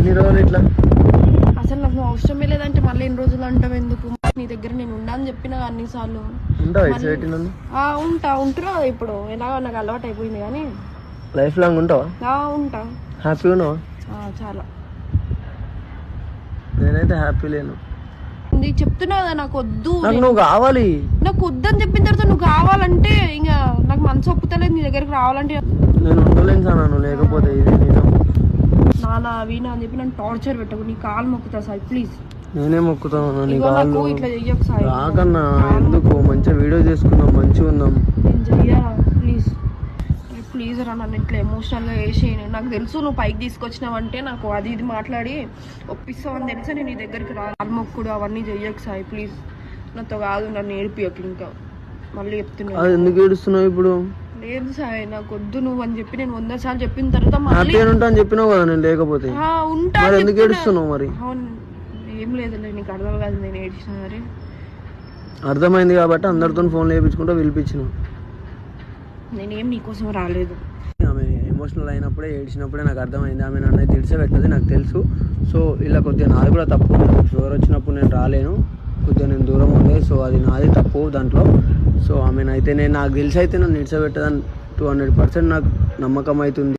ఎన్ని రోజులు ఇట్లా? అసలు నాకు అవసరమే లేదంటే మళ్ళీ ఎన్ని రోజులు అంటావు ఎందుకు? నీ దగ్గర నేను ఉండని చెప్పిన అన్నిసార్లు. ఉంటున్నా ఇప్పుడు ఎలాగో నాకు అలవాటు అయిపోయింది. కానీ లైఫ్ లాంగ్ ఉంటావా? ఉంటా. హ్యాపీ ఉన్నావా? చాలా. నేనైతే హ్యాపీ లేను. చెప్తున్నా కదా నాకు వద్దు, నువ్వు కావాలి. నాకు వద్దని చెప్పిన తర్వాత నువ్వు కావాలంటే ఇంకా నాకు మనసు ఒప్పుతలేదు నీ దగ్గరికి రావాలంటే. నేను ఉండలేను సార్, నన్ను లేకపోతే నానా వీణా అని చెప్పి నన్ను టార్చర్ పెట్టకు. నీ కాలు మొక్కుతా సార్ ప్లీజ్. నేనే మొక్కుతాను నీ ఇట్లా చెయ్యకు సార్. రాకన్నా ఎందుకు? మంచిగా వీడియో చేసుకుందాం, మంచిగా ఉందాం. నేను చెయ్యా ప్లీజ్ ప్లీజ్ రా. నన్ను ఇట్లా ఎమోషనల్గా వేసి నాకు తెలుసు నువ్వు పైకి తీసుకొచ్చినావంటే నాకు అది ఇది మాట్లాడి ఒప్పిస్తావని తెలుసా. నేను నీ దగ్గరికి కాలు మొక్కుడు అవన్నీ చెయ్యకు సాయి ప్లీజ్. నాతో కాదు, నన్ను ఏడిపియకు. ఇంకా మళ్ళీ చెప్తున్నా. ఎందుకు ఏడుస్తున్నావు ఇప్పుడు? లేదు సాయి నాకు వద్దు నువ్వు అని చెప్పి నేను 100 సార్లు చెప్పిన తర్వాత ఉంటా అని చెప్పినావు కదా. నేను లేకపోతే ఉంటా. ఎందుకు ఏడుస్తున్నావు మరి? ఏం లేదులే, నీకు అర్థం కాదు నేను ఏడ్చిన. మరి అర్థమైంది కాబట్టి అందరితో ఫోన్లు వేయించుకుంటూ పిలిపించినావు. నేనేం నీకోసం రాలేదు. ఆమె ఎమోషనల్ అయినప్పుడే ఏడ్చినప్పుడే నాకు అర్థమైంది. ఆమె నన్ను అయితే ఇడిచిపెట్టదు నాకు తెలుసు. సో ఇలా కొద్దిగా నాది కూడా తప్పు. ఫీవర్ వచ్చినప్పుడు నేను రాలేను, కొద్దిగా నేను దూరం ఉండే. సో అది నాది తప్పు దాంట్లో. సో ఆమెనైతే నాకు తెలిసి అయితే నన్ను ఇడిచిపెట్టదని 200% నాకు నమ్మకం అవుతుంది.